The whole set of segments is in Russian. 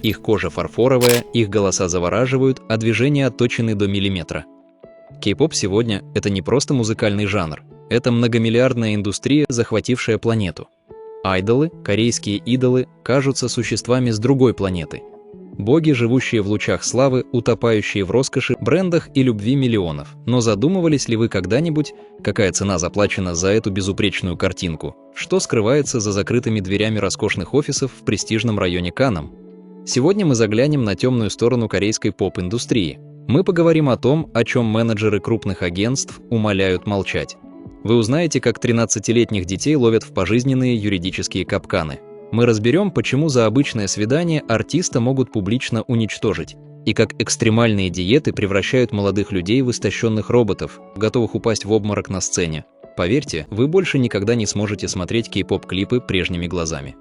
Их кожа фарфоровая, их голоса завораживают, а движения отточены до миллиметра. Кей-поп сегодня – это не просто музыкальный жанр, это многомиллиардная индустрия, захватившая планету. Айдолы, корейские идолы, кажутся существами с другой планеты. Боги, живущие в лучах славы, утопающие в роскоши, брендах и любви миллионов. Но задумывались ли вы когда-нибудь, какая цена заплачена за эту безупречную картинку? Что скрывается за закрытыми дверями роскошных офисов в престижном районе Каннам? Сегодня мы заглянем на темную сторону корейской поп-индустрии. Мы поговорим о том, о чем менеджеры крупных агентств умоляют молчать. Вы узнаете, как 13-летних детей ловят в пожизненные юридические капканы. Мы разберем, почему за обычное свидание артиста могут публично уничтожить, и как экстремальные диеты превращают молодых людей в истощенных роботов, готовых упасть в обморок на сцене. Поверьте, вы больше никогда не сможете смотреть кей-поп-клипы прежними глазами.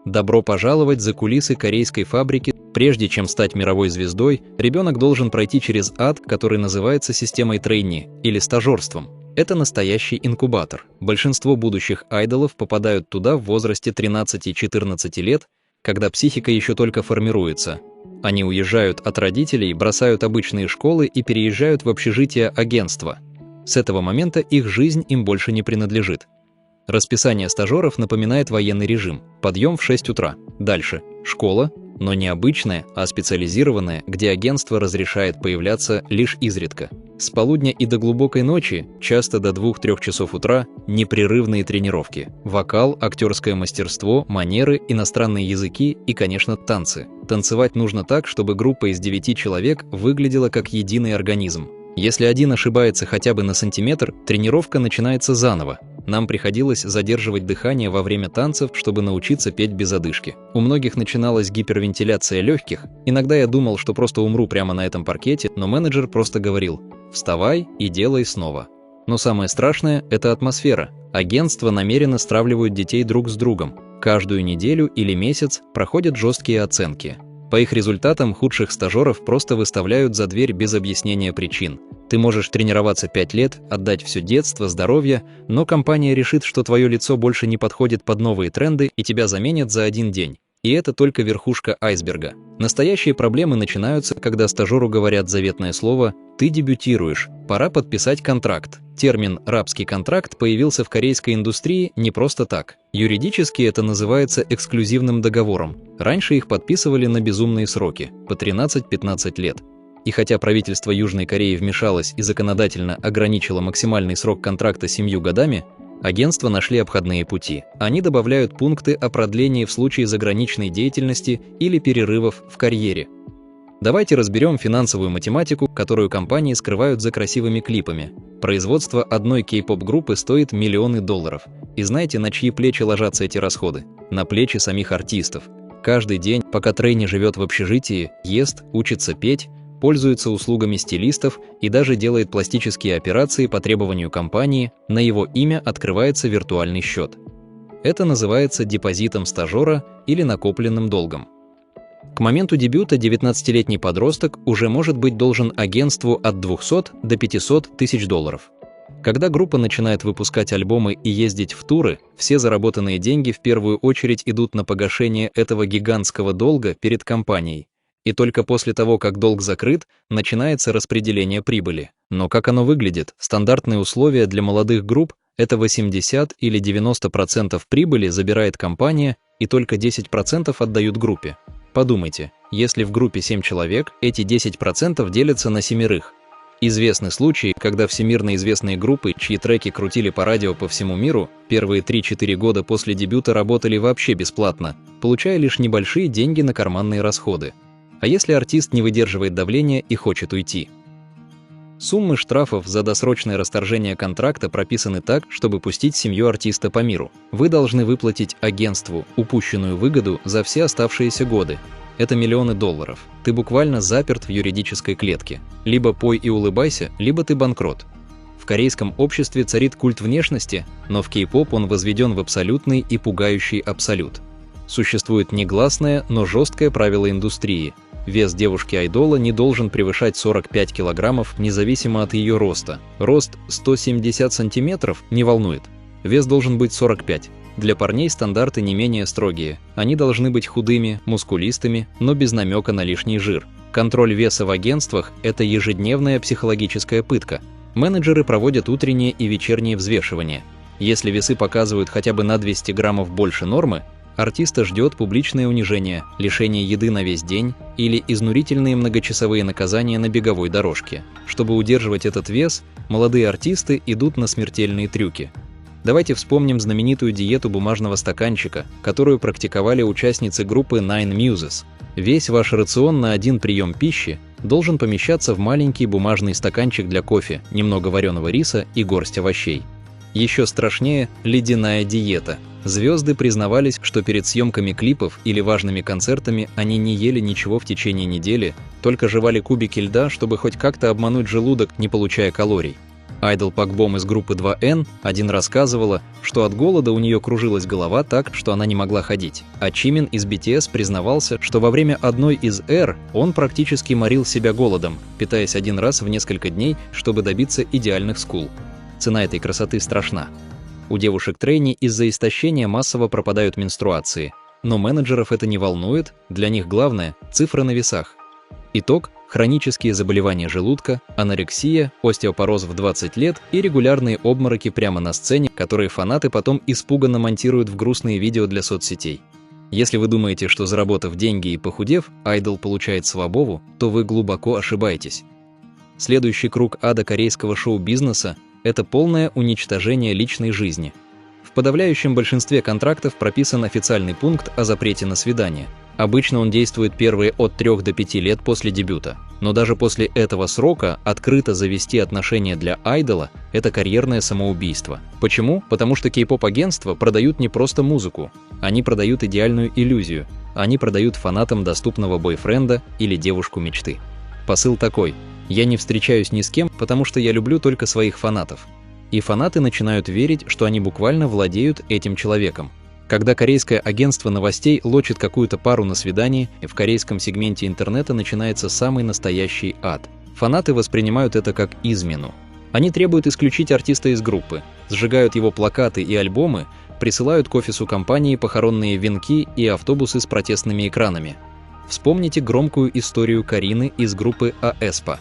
Добро пожаловать за кулисы корейской фабрики. Прежде чем стать мировой звездой, ребенок должен пройти через ад, который называется системой трейни или стажерством. Это настоящий инкубатор. Большинство будущих айдолов попадают туда в возрасте 13-14 лет, когда психика еще только формируется. Они уезжают от родителей, бросают обычные школы и переезжают в общежитие агентства. С этого момента их жизнь им больше не принадлежит. Расписание стажеров напоминает военный режим. Подъем в 6 утра. Дальше школа, но не обычная, а специализированная, где агентство разрешает появляться лишь изредка. С полудня и до глубокой ночи, часто до 2-3 часов утра, непрерывные тренировки. Вокал, актерское мастерство, манеры, иностранные языки и, конечно, танцы. Танцевать нужно так, чтобы группа из 9 человек выглядела как единый организм. Если один ошибается хотя бы на сантиметр, тренировка начинается заново. Нам приходилось задерживать дыхание во время танцев, чтобы научиться петь без одышки. У многих начиналась гипервентиляция легких. Иногда я думал, что просто умру прямо на этом паркете, но менеджер просто говорил: «Вставай и делай снова». Но самое страшное – это атмосфера. Агентства намеренно стравливают детей друг с другом. Каждую неделю или месяц проходят жесткие оценки. По их результатам худших стажеров просто выставляют за дверь без объяснения причин. Ты можешь тренироваться 5 лет, отдать все детство, здоровье, но компания решит, что твое лицо больше не подходит под новые тренды и тебя заменят за один день. И это только верхушка айсберга. Настоящие проблемы начинаются, когда стажеру говорят заветное слово «ты дебютируешь, пора подписать контракт». Термин «рабский контракт» появился в корейской индустрии не просто так. Юридически это называется эксклюзивным договором. Раньше их подписывали на безумные сроки, по 13-15 лет. И хотя правительство Южной Кореи вмешалось и законодательно ограничило максимальный срок контракта 7 годами, агентства нашли обходные пути. Они добавляют пункты о продлении в случае заграничной деятельности или перерывов в карьере. Давайте разберем финансовую математику, которую компании скрывают за красивыми клипами. Производство одной кей-поп-группы стоит миллионы долларов. И знаете, на чьи плечи ложатся эти расходы? На плечи самих артистов. Каждый день, пока трейни живет в общежитии, ест, учится петь, пользуется услугами стилистов и даже делает пластические операции по требованию компании, на его имя открывается виртуальный счет. Это называется депозитом стажера или накопленным долгом. К моменту дебюта 19-летний подросток уже может быть должен агентству от 200 до 500 тысяч долларов. Когда группа начинает выпускать альбомы и ездить в туры, все заработанные деньги в первую очередь идут на погашение этого гигантского долга перед компанией. И только после того, как долг закрыт, начинается распределение прибыли. Но как оно выглядит? Стандартные условия для молодых групп – это 80 или 90% прибыли забирает компания и только 10% отдают группе. Подумайте, если в группе 7 человек, эти 10% делятся на 7. Известны случаи, когда всемирно известные группы, чьи треки крутили по радио по всему миру, первые 3-4 года после дебюта работали вообще бесплатно, получая лишь небольшие деньги на карманные расходы. А если артист не выдерживает давления и хочет уйти? Суммы штрафов за досрочное расторжение контракта прописаны так, чтобы пустить семью артиста по миру. Вы должны выплатить агентству упущенную выгоду за все оставшиеся годы. Это миллионы долларов. Ты буквально заперт в юридической клетке. Либо пой и улыбайся, либо ты банкрот. В корейском обществе царит культ внешности, но в кей-поп он возведен в абсолютный и пугающий абсолют. Существует негласное, но жесткое правило индустрии. Вес девушки-айдола не должен превышать 45 килограммов, независимо от ее роста. Рост 170 сантиметров не волнует. Вес должен быть 45. Для парней стандарты не менее строгие. Они должны быть худыми, мускулистыми, но без намека на лишний жир. Контроль веса в агентствах – это ежедневная психологическая пытка. Менеджеры проводят утренние и вечерние взвешивания. Если весы показывают хотя бы на 200 граммов больше нормы, артиста ждет публичное унижение, лишение еды на весь день или изнурительные многочасовые наказания на беговой дорожке. Чтобы удерживать этот вес, молодые артисты идут на смертельные трюки. Давайте вспомним знаменитую диету бумажного стаканчика, которую практиковали участницы группы Nine Muses. Весь ваш рацион на один прием пищи должен помещаться в маленький бумажный стаканчик для кофе, немного вареного риса и горсть овощей. Еще страшнее – ледяная диета. Звезды признавались, что перед съемками клипов или важными концертами они не ели ничего в течение недели, только жевали кубики льда, чтобы хоть как-то обмануть желудок, не получая калорий. Айдол Пак Бом из группы 2N один рассказывала, что от голода у нее кружилась голова так, что она не могла ходить. А Чимин из BTS признавался, что во время одной из эр он практически морил себя голодом, питаясь один раз в несколько дней, чтобы добиться идеальных скул. Цена этой красоты страшна. У девушек-трейни из-за истощения массово пропадают менструации. Но менеджеров это не волнует, для них главное – цифры на весах. Итог – хронические заболевания желудка, анорексия, остеопороз в 20 лет и регулярные обмороки прямо на сцене, которые фанаты потом испуганно монтируют в грустные видео для соцсетей. Если вы думаете, что заработав деньги и похудев, айдол получает свободу, то вы глубоко ошибаетесь. Следующий круг ада корейского шоу-бизнеса – это полное уничтожение личной жизни. В подавляющем большинстве контрактов прописан официальный пункт о запрете на свидание. Обычно он действует первые от 3 до 5 лет после дебюта. Но даже после этого срока открыто завести отношения для айдола – это карьерное самоубийство. Почему? Потому что кей-поп-агентства продают не просто музыку. Они продают идеальную иллюзию. Они продают фанатам доступного бойфренда или девушку мечты. Посыл такой: я не встречаюсь ни с кем, потому что я люблю только своих фанатов. И фанаты начинают верить, что они буквально владеют этим человеком. Когда корейское агентство новостей лочит какую-то пару на свидании, в корейском сегменте интернета начинается самый настоящий ад. Фанаты воспринимают это как измену. Они требуют исключить артиста из группы, сжигают его плакаты и альбомы, присылают к офису компании похоронные венки и автобусы с протестными экранами. Вспомните громкую историю Карины из группы aespa.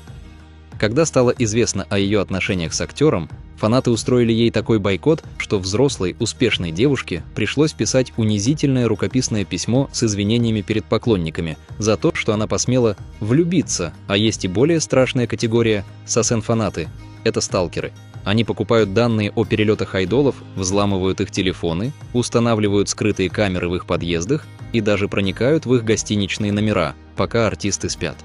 Когда стало известно о ее отношениях с актером, фанаты устроили ей такой бойкот, что взрослой, успешной девушке пришлось писать унизительное рукописное письмо с извинениями перед поклонниками за то, что она посмела влюбиться, а есть и более страшная категория – сосен-фанаты – это сталкеры. Они покупают данные о перелетах айдолов, взламывают их телефоны, устанавливают скрытые камеры в их подъездах и даже проникают в их гостиничные номера, пока артисты спят.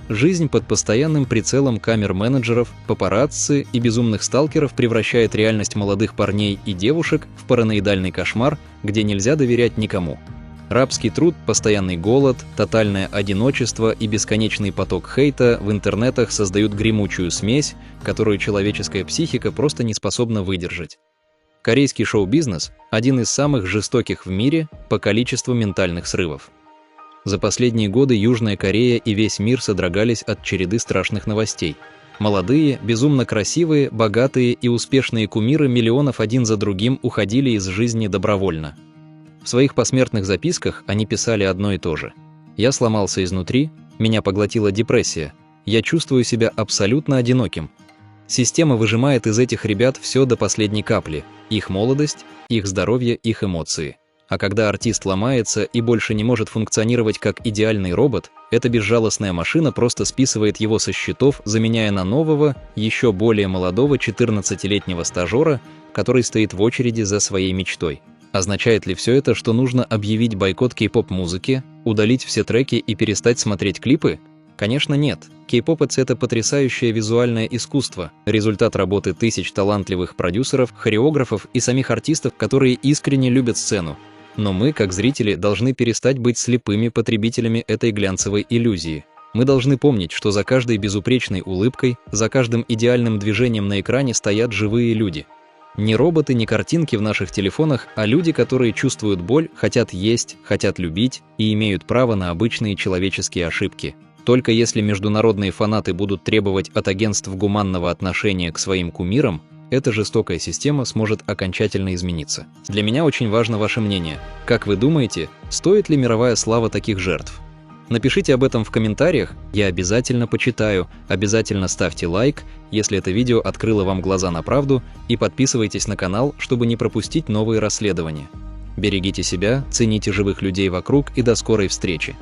Жизнь под постоянным прицелом камер менеджеров, папарацци и безумных сталкеров превращает реальность молодых парней и девушек в параноидальный кошмар, где нельзя доверять никому. Рабский труд, постоянный голод, тотальное одиночество и бесконечный поток хейта в интернетах создают гремучую смесь, которую человеческая психика просто не способна выдержать. Корейский шоу-бизнес – один из самых жестоких в мире по количеству ментальных срывов. За последние годы Южная Корея и весь мир содрогались от череды страшных новостей. Молодые, безумно красивые, богатые и успешные кумиры миллионов один за другим уходили из жизни добровольно. В своих посмертных записках они писали одно и то же. «Я сломался изнутри, меня поглотила депрессия, я чувствую себя абсолютно одиноким». Система выжимает из этих ребят все до последней капли – их молодость, их здоровье, их эмоции. А когда артист ломается и больше не может функционировать как идеальный робот, эта безжалостная машина просто списывает его со счетов, заменяя на нового, еще более молодого 14-летнего стажера, который стоит в очереди за своей мечтой. Означает ли все это, что нужно объявить бойкот кей-поп-музыки, удалить все треки и перестать смотреть клипы? Конечно, нет. Кей-поп – это потрясающее визуальное искусство, результат работы тысяч талантливых продюсеров, хореографов и самих артистов, которые искренне любят сцену. Но мы, как зрители, должны перестать быть слепыми потребителями этой глянцевой иллюзии. Мы должны помнить, что за каждой безупречной улыбкой, за каждым идеальным движением на экране стоят живые люди. Не роботы, не картинки в наших телефонах, а люди, которые чувствуют боль, хотят есть, хотят любить и имеют право на обычные человеческие ошибки. Только если международные фанаты будут требовать от агентств гуманного отношения к своим кумирам, эта жестокая система сможет окончательно измениться. Для меня очень важно ваше мнение. Как вы думаете, стоит ли мировая слава таких жертв? Напишите об этом в комментариях, я обязательно почитаю, обязательно ставьте лайк, если это видео открыло вам глаза на правду, и подписывайтесь на канал, чтобы не пропустить новые расследования. Берегите себя, цените живых людей вокруг и до скорой встречи.